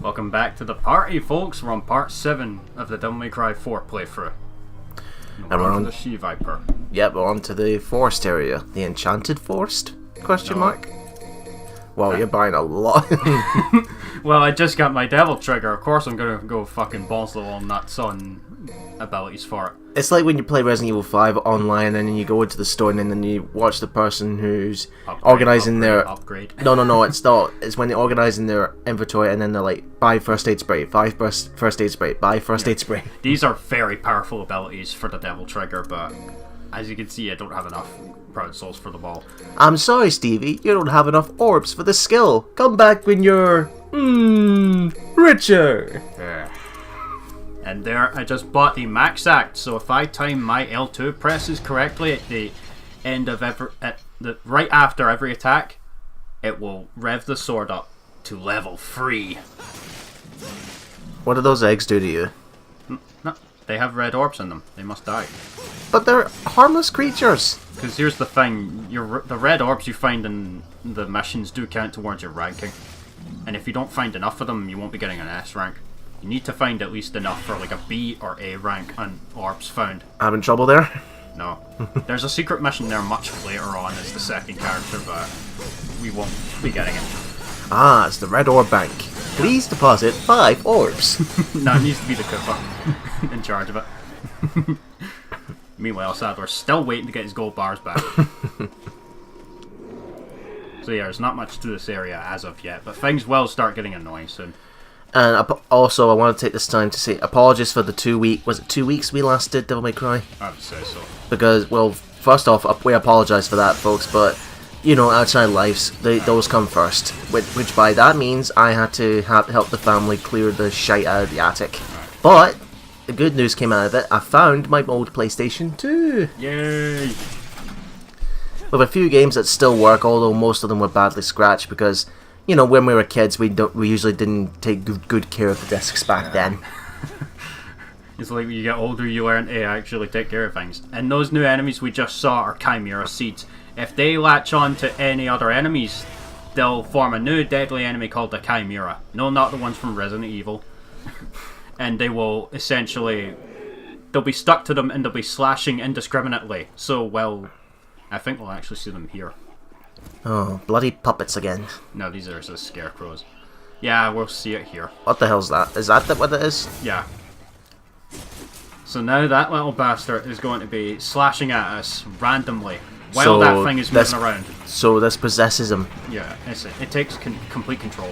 Welcome back to the party, folks. We're on part 7 of the Devil May Cry 4 playthrough. And we're on the She-Viper. Yep, we're on to the forest area. The Enchanted Forest? Question mark? Well, you're buying a lot. Well, I just got my Devil Trigger. Of course I'm gonna go fucking balls to the wall nuts on abilities for it. It's like when you play Resident Evil 5 online and then you go into the store and then you watch the person who's organising their... Upgrade. No, it's not. It's when they're organising their inventory and then they're like, buy first aid spray, buy first aid spray, buy first aid spray. These are very powerful abilities for the Devil Trigger, but as you can see, I don't have enough Proud Souls for the ball. I'm sorry, Stevie, you don't have enough orbs for the skill. Come back when you're... richer. Yeah. And there, I just bought the Max Act, so if I time my L2 presses correctly at the end of right after every attack, it will rev the sword up to level 3. What do those eggs do to you? No, they have red orbs in them. They must die. But they're harmless creatures. Because here's the thing, the red orbs you find in the missions do count towards your ranking. And if you don't find enough of them, you won't be getting an S rank. You need to find at least enough for like a B or A rank on orbs found. Having trouble there? No. There's a secret mission there much later on as the second character, but we won't be getting it. Ah, it's the Red Orb Bank. Please deposit 5 orbs. No, it needs to be the Koopa in charge of it. Meanwhile, Sadler's still waiting to get his gold bars back. So yeah, there's not much to this area as of yet, but things will start getting annoying soon. And also, I want to take this time to say apologies for the 2 week... Was it 2 weeks we last did Devil May Cry? I would say so. Because, well, first off, we apologise for that, folks, but, you know, outside lives, those come first. Which by that means, I had to help the family clear the shite out of the attic. Right. But, the good news came out of it. I found my old PlayStation 2. Yay! With a few games that still work, although most of them were badly scratched because... You know, when we were kids, we usually didn't take good care of the discs back then. It's like when you get older, you learn to actually take care of things. And those new enemies we just saw are Chimera seeds. If they latch on to any other enemies, they'll form a new deadly enemy called the Chimera. No, not the ones from Resident Evil. And they will essentially... They'll be stuck to them and they'll be slashing indiscriminately. So, well, I think we'll actually see them here. Oh, bloody puppets again. No, these are just scarecrows. Yeah, we'll see it here. What the hell's that? Is that what it is? Yeah. So now that little bastard is going to be slashing at us randomly while that thing is moving around. So this possesses him. Yeah, it takes complete control.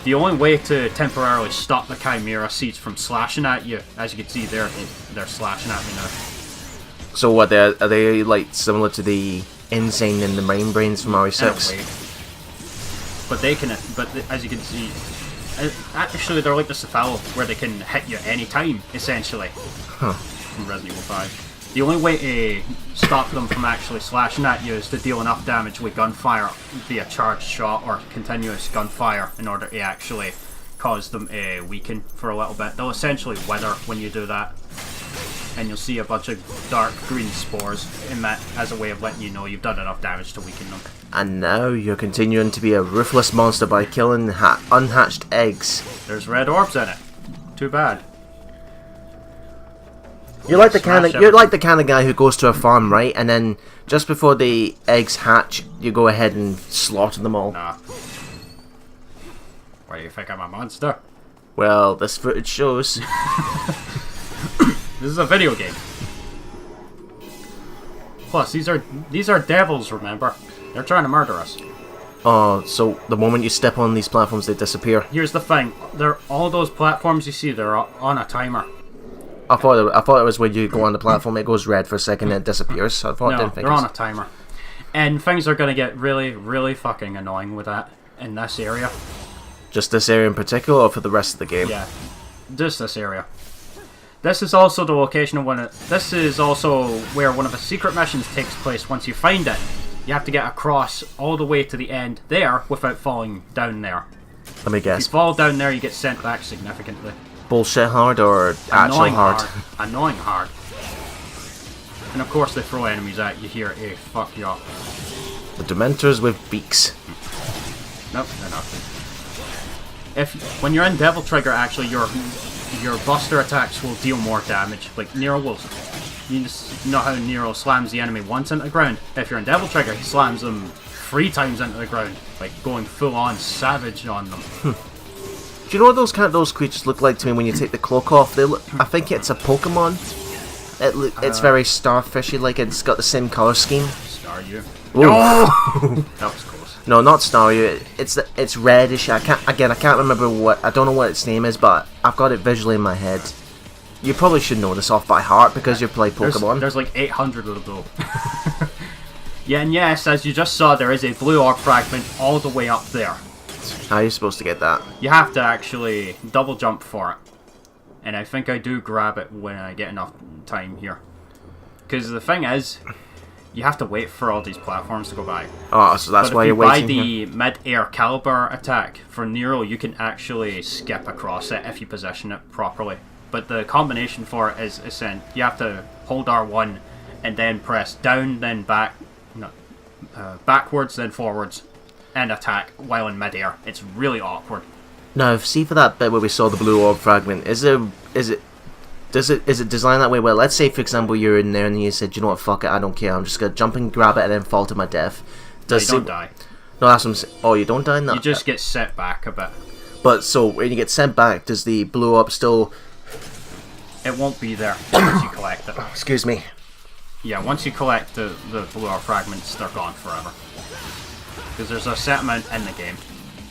The only way to temporarily stop the Chimera seeds from slashing at you, as you can see there, they're slashing at me now. So what, are they like similar to the Insane in the Brain Brains from RE6? But as you can see, actually they're like the Cephalo, where they can hit you any time, essentially. Huh. From Resident Evil 5. The only way to stop them from actually slashing at you is to deal enough damage with gunfire via charged shot or continuous gunfire in order to actually cause them to weaken for a little bit. They'll essentially wither when you do that. And you'll see a bunch of dark green spores emit as a way of letting you know you've done enough damage to weaken them. And now you're continuing to be a ruthless monster by killing unhatched eggs. There's red orbs in it. Too bad. You're like the kind of guy who goes to a farm, right? And then just before the eggs hatch, you go ahead and slaughter them all. Nah. Why do you think I'm a monster? Well, this footage shows. This is a video game. Plus, these are devils, remember? They're trying to murder us. Oh, so the moment you step on these platforms, they disappear. Here's the thing. All those platforms you see, they're on a timer. I thought it was when you go on the platform, it goes red for a second and it disappears. So I thought No, they're on a timer. And things are going to get really, really fucking annoying with that in this area. Just this area in particular, or for the rest of the game? Yeah, just this area. This is also the location of this is also where one of the secret missions takes place. Once you find it, you have to get across all the way to the end there without falling down there. Let me guess. If you fall down there, you get sent back significantly. Bullshit hard or actual hard? Annoying hard. And of course they throw enemies at you here to fuck you up. The Dementors with beaks. Nope, they're not. when you're in Devil Trigger, actually, your buster attacks will deal more damage. Like Nero will, you just know how Nero slams the enemy once into the ground. If you're in Devil Trigger, he slams them 3 times into the ground, like going full on savage on them. Do you know what those creatures look like to me when you take the cloak off? They look, I think it's a Pokemon. It's very starfishy, like it's got the same color scheme. Staryu. Oh! That was close. No, not Staryu. It's reddish. I can't remember what. I don't know what its name is, but I've got it visually in my head. You probably should know this off by heart because you play Pokemon. There's like 800 of them. Yeah, and yes, as you just saw, there is a blue orb fragment all the way up there. How are you supposed to get that? You have to actually double jump for it. And I think I do grab it when I get enough time here. Because the thing is, you have to wait for all these platforms to go by. Oh, so that's why you're waiting. But if you buy the mid-air caliber attack for Nero, you can actually skip across it if you position it properly. But the combination for it is ascent. You have to hold R1 and then press down, then back, backwards, then forwards, and attack while in mid-air. It's really awkward. Now, see for that bit where we saw the blue orb fragment, is it designed that way? Well, let's say for example you're in there and you said, you know what, fuck it, I don't care, I'm just gonna jump and grab it and then fall to my death. You don't die. No, that's what I'm saying. Oh, you don't die in that? You just get set back a bit. But so when you get sent back, does the blue orb still? It won't be there once you collect it. Excuse me. Yeah, once you collect the blue orb fragments, they're gone forever. Because there's a set amount in the game.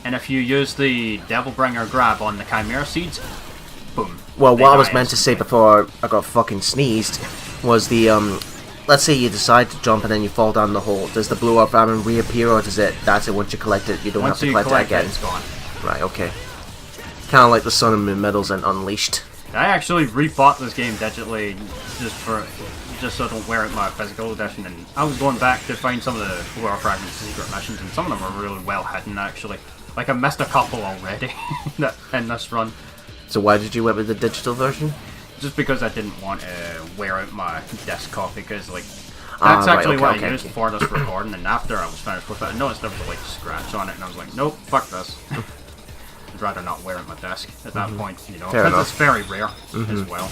And if you use the Devilbringer grab on the Chimera seeds, boom. Well, what I was meant to say before I got fucking sneezed was the let's say you decide to jump and then you fall down the hole. Does the blue orb fragment reappear, or does it? That's it. Once you collect it, you don't have to collect it again. It's gone. Right. Okay. Kind of like the Sun and Moon medals and Unleashed. I actually rebought this game digitally just so I don't wear it my physical edition, and I was going back to find some of the blue orb fragments secret missions, and some of them are really well hidden actually. Like I missed a couple already in this run. So why did you went with the digital version? Just because I didn't want to wear out my disc copy, because like that's actually what I used for this recording, and after I was finished with it, I noticed there was a like scratch on it, and I was like, nope, fuck this. I'd rather not wear it my disc at that point, you know, because it's very rare as well.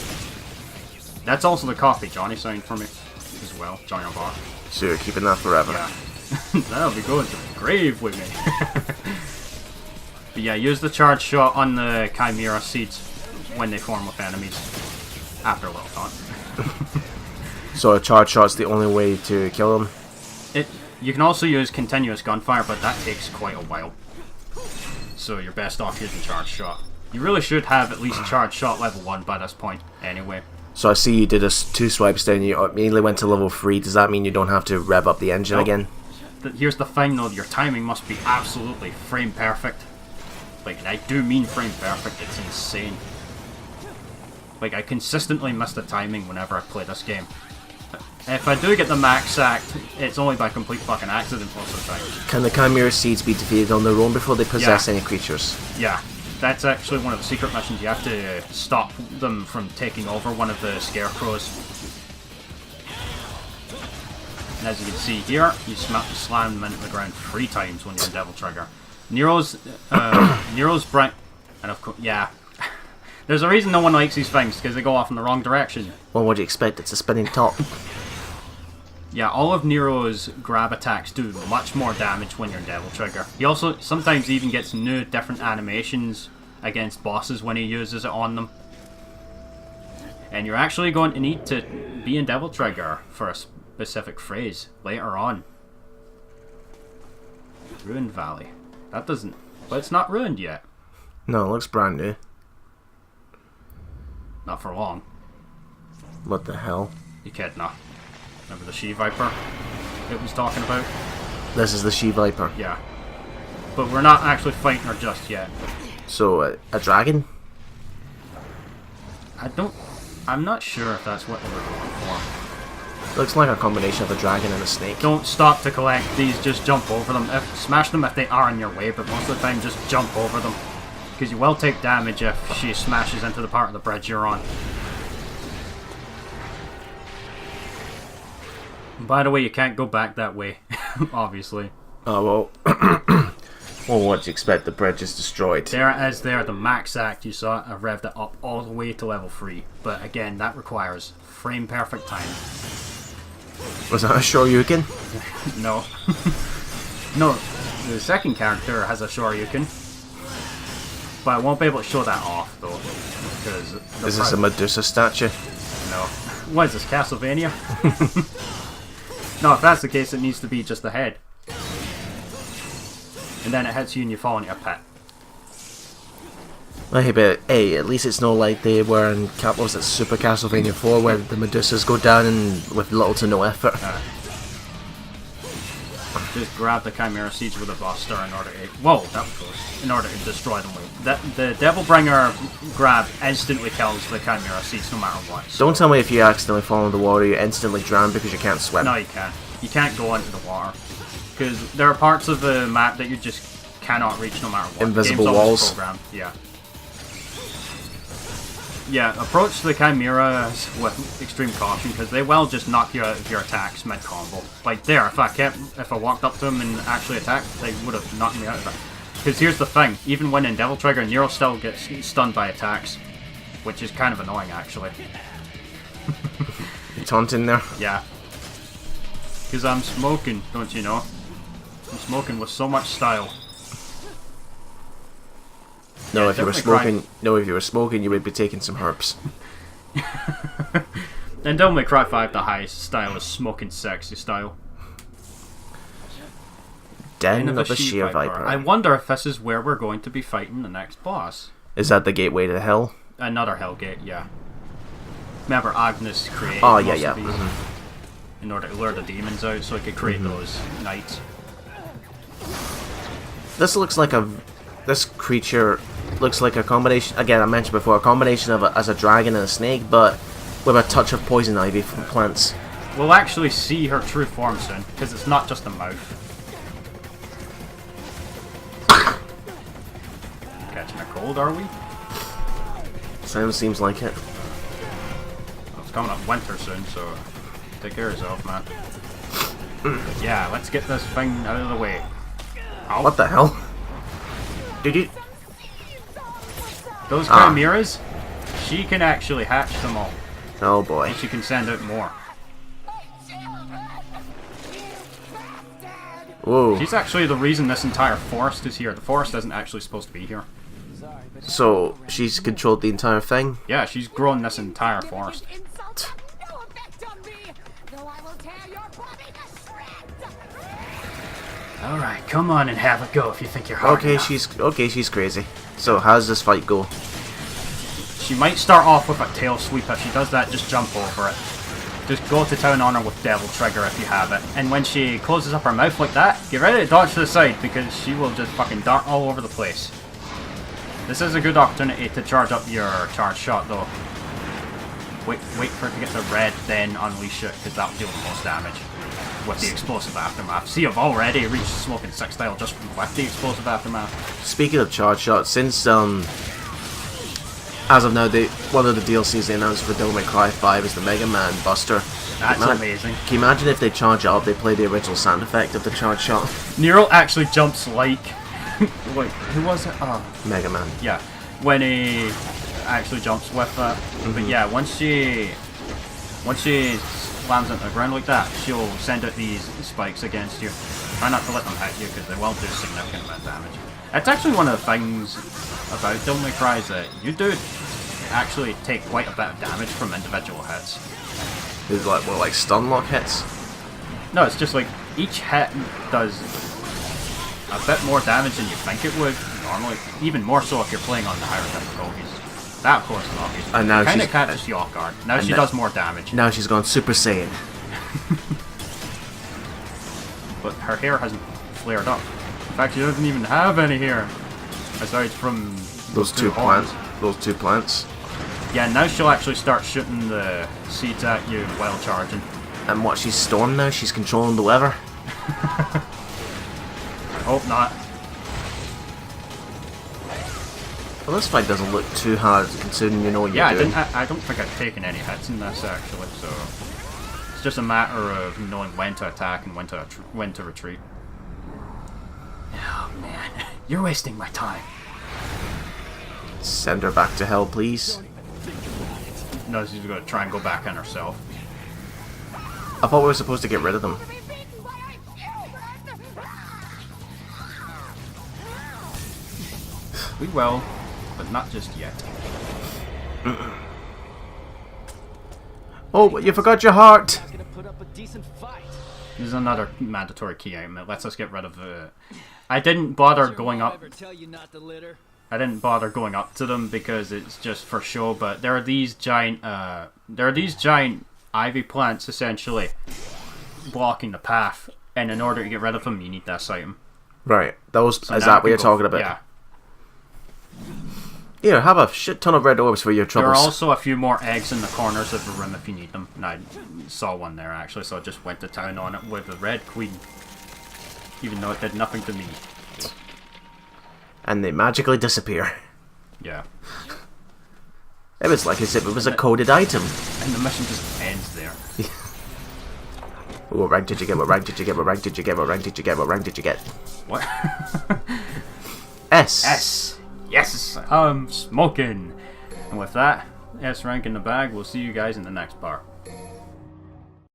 That's also the coffee Johnny signed for me as well, Johnny Bar. So you're keeping that forever? Yeah. That'll be going to the grave with me. But yeah, use the charge shot on the Chimera seeds when they form with enemies after a little time. So a charge shot's the only way to kill them? You can also use continuous gunfire, but that takes quite a while. So you're best off using charge shot. You really should have at least charge shot level 1 by this point anyway. So I see you did 2 swipes, then you immediately went to level 3. Does that mean you don't have to rev up the engine again? Here's the thing though, your timing must be absolutely frame perfect. Like, and I do mean frame perfect, it's insane. Like, I consistently miss the timing whenever I play this game. If I do get the max act, it's only by complete fucking accident most of the time. Can the Chimera seeds be defeated on their own before they possess any creatures? Yeah. That's actually one of the secret missions. You have to stop them from taking over one of the scarecrows. And as you can see here, you slam them into the ground 3 times when you're in Devil Trigger. Nero's bright, and of course, yeah. There's a reason no one likes these things, because they go off in the wrong direction. Well, what do you expect? It's a spinning top. Yeah, all of Nero's grab attacks do much more damage when you're in Devil Trigger. He also sometimes even gets new different animations against bosses when he uses it on them. And you're actually going to need to be in Devil Trigger for a specific phrase later on. Ruined Valley. That doesn't... But it's not ruined yet. No, it looks brand new. Not for long. What the hell? Echidna. Remember the she-viper it was talking about? This is the she-viper? Yeah. But we're not actually fighting her just yet. So, a dragon? I'm not sure if that's what they were going for. Looks like a combination of a dragon and a snake. Don't stop to collect these, just jump over them. Smash them if they are in your way, but most of the time just jump over them. Because you will take damage if she smashes into the part of the bridge you're on. By the way, you can't go back that way, obviously. Oh, well. Well, what do you expect? The bridge is destroyed. There it is there, the max act, you saw it. I've revved it up all the way to level 3. But again, that requires frame perfect time. Was that a Shoryuken? No. No, the second character has a Shoryuken. But I won't be able to show that off, though. Because is this a Medusa statue? No. What is this, Castlevania? No, if that's the case, it needs to be just the head. And then it hits you and you fall into a pit. Hey, but hey, at least it's not like they were in Super Castlevania 4 where the Medusas go down and with little to no effort. Just grab the Chimera Seeds with a Buster in order to... Whoa, that was close. In order to destroy them. The Devil Bringer grab instantly kills the Chimera Seeds no matter what. So. Don't tell me if you accidentally fall in the water, you instantly drown because you can't swim. No, you can't. You can't go into the water. Because there are parts of the map that you just cannot reach no matter what. Invisible walls. Programmed. Yeah. Yeah, approach the Chimeras with extreme caution because they will just knock you out of your attacks mid-combo. Like there, if I walked up to them and actually attacked, they would have knocked me out of it. Because here's the thing, even when in Devil Trigger, Nero still gets stunned by attacks. Which is kind of annoying, actually. You taunting there? Yeah. Because I'm smoking, don't you know? I'm smoking with so much style. No, yeah, if you were smoking, you would be taking some herbs. And Devil May Cry 5, the highest style is smoking sexy style. Den of the Sheer Viper. I wonder if this is where we're going to be fighting the next boss. Is that the gateway to hell? Another hell gate, yeah. Remember, Agnes created most of these in order to lure the demons out, so he could create those knights. This creature looks like a combination. Again, I mentioned before, a combination of as a dragon and a snake, but with a touch of poison ivy from plants. We'll actually see her true form soon, because it's not just a mouth. Catching a cold, are we? Seems like it. Well, it's coming up winter soon, so take care of yourself, man. Yeah, let's get this thing out of the way. Ow. What the hell? Did you? Those Chimeras, she can actually hatch them all. Oh boy. And she can send out more. Whoa. She's actually the reason this entire forest is here. The forest isn't actually supposed to be here. So, she's controlled the entire thing? Yeah, she's grown this entire forest. Alright, come on and have a go if you think you're hard enough. She's crazy. So, how does this fight go? She might start off with a tail sweep. If she does that, just jump over it. Just go to town on her with Devil Trigger if you have it. And when she closes up her mouth like that, get ready to dodge to the side because she will just fucking dart all over the place. This is a good opportunity to charge up your charge shot though. Wait for it to get to red, then unleash it because that will deal the most damage with the explosive aftermath. See, I've already reached smoking 6 style just with the explosive aftermath. Speaking of charge shot, since as of now, one of the DLCs they announced for Devil May Cry 5 is the Mega Man Buster. That's amazing. Can you imagine if they charge up, they play the original sound effect of the charge shot? Nero actually jumps like... Wait, who was it? Mega Man. Yeah, when he actually jumps with that. But yeah, once she slams into the ground like that, she'll send out these spikes against you. Try not to let them hit you because they will do significant amount of damage. It's actually one of the things about Devil May Cry is that you do actually take quite a bit of damage from individual hits. It's like, what, like stun lock hits? No, it's just like each hit does a bit more damage than you think it would normally. Even more so if you're playing on the higher difficulties. That, of course, is obvious. And now kind of catches you off guard. Now she does more damage. Now she's gone Super Saiyan. But her hair hasn't flared up. In fact, she doesn't even have any hair. Aside from those two plants. Those 2 plants. Yeah, now she'll actually start shooting the seeds at you while charging. And what, she's Storm now? She's controlling the weather? I hope not. Well, this fight doesn't look too hard considering you know what you're doing. I don't think I've taken any hits in this actually, so it's just a matter of knowing when to attack and when to retreat. Oh man. You're wasting my time. Send her back to hell, please. No, she's gonna try and go back on herself. I thought we were supposed to get rid of them. We will, but not just yet. Oh, you forgot your heart! This is another mandatory key item. It lets us get rid of I didn't bother going up. I didn't bother going up to them because it's just for show. But there are these giant ivy plants essentially blocking the path, and in order to get rid of them, you need this item. Right. Those So is now that what we you're go- talking about? Yeah. Here, have a shit ton of red orbs for your There are troubles. also a few more eggs in the corners of the room if you need them. And I saw one there actually, so I just went to town on it with the red queen, even though it did nothing to me. And they magically disappear. Yeah. It was like as if it was a coded item. And the mission just ends there. What rank did you get? What rank did you get? What rank did you get? What rank did you get? What rank did you get? What? S. S. Yes, I'm smoking. And with that, S rank in the bag, we'll see you guys in the next part.